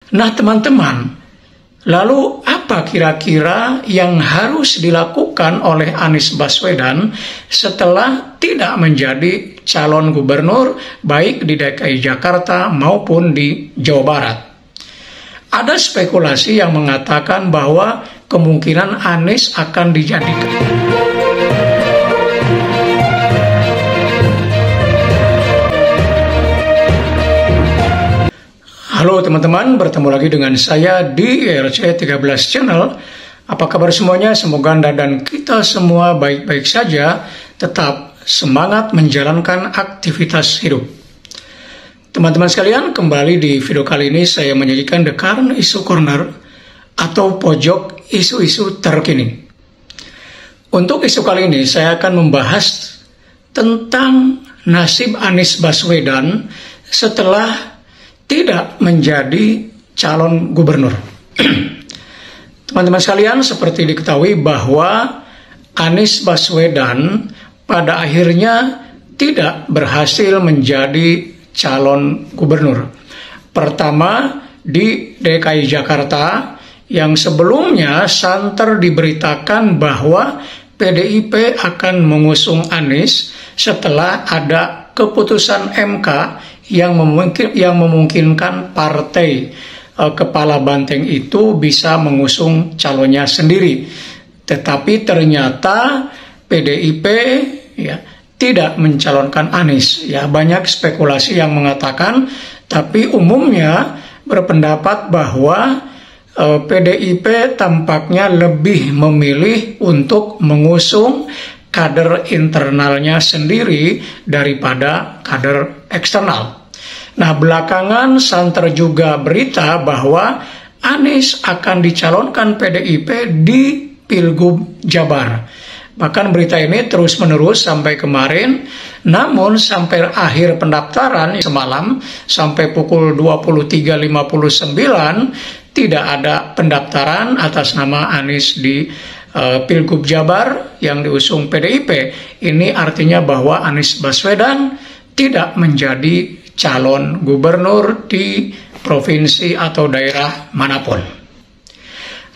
Nah teman-teman, lalu apa kira-kira yang harus dilakukan oleh Anies Baswedan setelah tidak menjadi calon gubernur baik di DKI Jakarta maupun di Jawa Barat? Ada spekulasi yang mengatakan bahwa kemungkinan Anies akan dijadikan Halo teman-teman, bertemu lagi dengan saya di IRC13 Channel. Apa kabar semuanya? Semoga Anda dan kita semua baik-baik saja, tetap semangat menjalankan aktivitas hidup. Teman-teman sekalian, kembali di video kali ini saya menyajikan The Current Issue Corner atau pojok isu-isu terkini. Untuk isu kali ini saya akan membahas tentang nasib Anies Baswedan setelah tidak menjadi calon gubernur. Teman-teman sekalian, seperti diketahui bahwa Anies Baswedan pada akhirnya tidak berhasil menjadi calon gubernur. Pertama di DKI Jakarta, yang sebelumnya santer diberitakan bahwa PDIP akan mengusung Anies setelah ada keputusan MK yang memungkinkan partai kepala banteng itu bisa mengusung calonnya sendiri. Tetapi ternyata PDIP tidak mencalonkan Anies. Banyak spekulasi yang mengatakan, tapi umumnya berpendapat bahwa PDIP tampaknya lebih memilih untuk mengusung kader internalnya sendiri daripada kader eksternal. Nah, belakangan santer juga berita bahwa Anies akan dicalonkan PDIP di Pilgub Jabar. Bahkan berita ini terus-menerus sampai kemarin, namun sampai akhir pendaftaran semalam, sampai pukul 23.59, tidak ada pendaftaran atas nama Anies di Pilgub Jabar yang diusung PDIP. Ini artinya bahwa Anies Baswedan tidak menjadi calon gubernur di provinsi atau daerah manapun.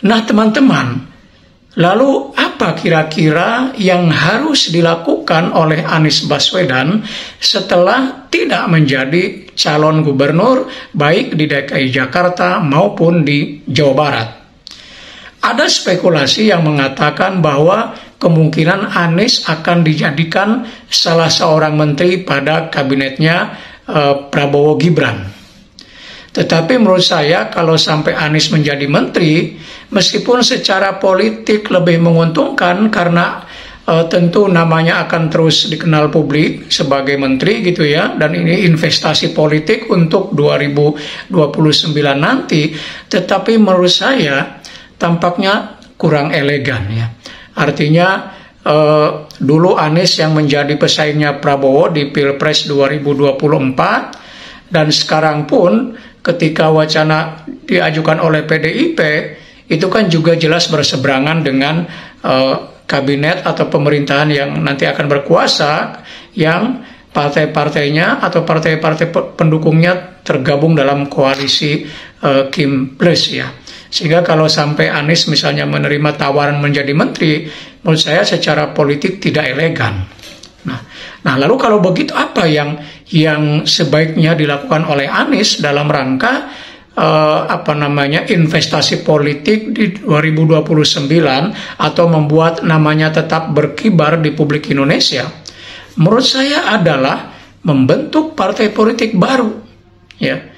Nah teman-teman, lalu apa kira-kira yang harus dilakukan oleh Anies Baswedan setelah tidak menjadi calon gubernur baik di DKI Jakarta maupun di Jawa Barat? Ada spekulasi yang mengatakan bahwa kemungkinan Anies akan dijadikan salah seorang menteri pada kabinetnya Prabowo Gibran. Tetapi menurut saya kalau sampai Anies menjadi menteri, meskipun secara politik lebih menguntungkan karena tentu namanya akan terus dikenal publik sebagai menteri gitu ya, dan ini investasi politik untuk 2029 nanti, tetapi menurut saya tampaknya kurang elegan ya. Artinya dulu Anies yang menjadi pesaingnya Prabowo di Pilpres 2024, dan sekarang pun ketika wacana diajukan oleh PDIP itu kan juga jelas berseberangan dengan kabinet atau pemerintahan yang nanti akan berkuasa, yang partai-partainya atau partai-partai pendukungnya tergabung dalam koalisi Kim Plus ya. Sehingga kalau sampai Anies misalnya menerima tawaran menjadi menteri, menurut saya secara politik tidak elegan. Nah lalu kalau begitu apa yang sebaiknya dilakukan oleh Anies dalam rangka investasi politik di 2029 atau membuat namanya tetap berkibar di publik Indonesia? Menurut saya adalah membentuk partai politik baru ya.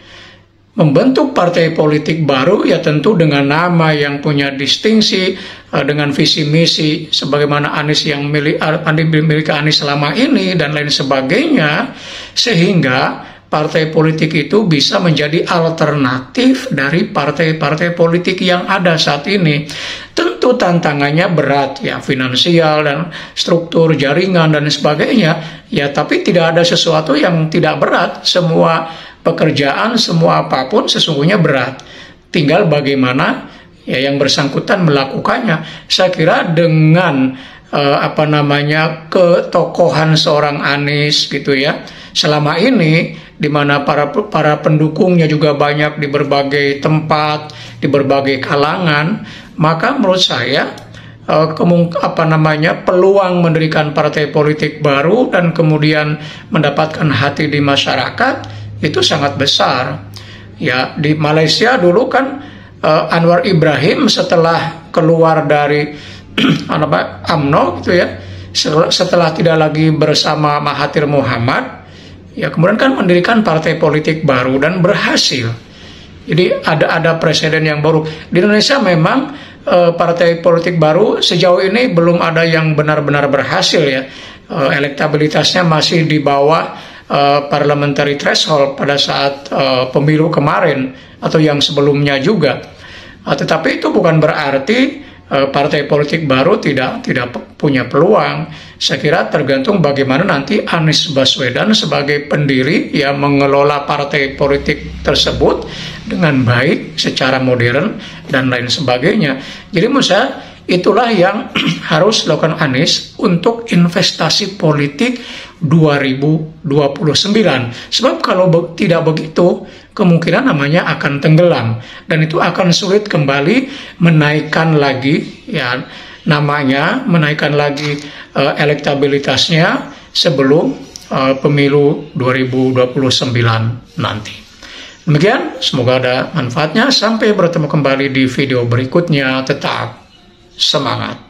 Membentuk partai politik baru ya tentu dengan nama yang punya distingsi, dengan visi misi sebagaimana Anies yang dimiliki Anies selama ini dan lain sebagainya, sehingga partai politik itu bisa menjadi alternatif dari partai-partai politik yang ada saat ini. Tentu tantangannya berat ya, finansial dan struktur jaringan dan sebagainya ya, tapi tidak ada sesuatu yang tidak berat. Semua pekerjaan, semua apapun sesungguhnya berat. Tinggal bagaimana ya yang bersangkutan melakukannya. Saya kira dengan ketokohan seorang Anies gitu ya. Selama ini di mana para pendukungnya juga banyak di berbagai tempat, di berbagai kalangan, maka menurut saya peluang mendirikan partai politik baru dan kemudian mendapatkan hati di masyarakat itu sangat besar. Ya, di Malaysia dulu kan Anwar Ibrahim setelah keluar dari UMNO gitu ya, setelah tidak lagi bersama Mahathir Muhammad, ya kemudian kan mendirikan partai politik baru dan berhasil. Jadi ada presiden yang baru. Di Indonesia memang partai politik baru sejauh ini belum ada yang benar-benar berhasil ya. Elektabilitasnya masih di bawah parliamentary threshold pada saat pemilu kemarin atau yang sebelumnya juga. Tetapi itu bukan berarti partai politik baru tidak punya peluang. Saya kira tergantung bagaimana nanti Anies Baswedan sebagai pendiri yang mengelola partai politik tersebut dengan baik secara modern dan lain sebagainya. Jadi menurut saya itulah yang harus dilakukan Anies untuk investasi politik 2029. Sebab kalau tidak begitu, kemungkinan namanya akan tenggelam dan itu akan sulit kembali menaikkan lagi ya namanya, menaikkan lagi elektabilitasnya sebelum pemilu 2029 nanti. Demikian, semoga ada manfaatnya. Sampai bertemu kembali di video berikutnya. Tetap semangat.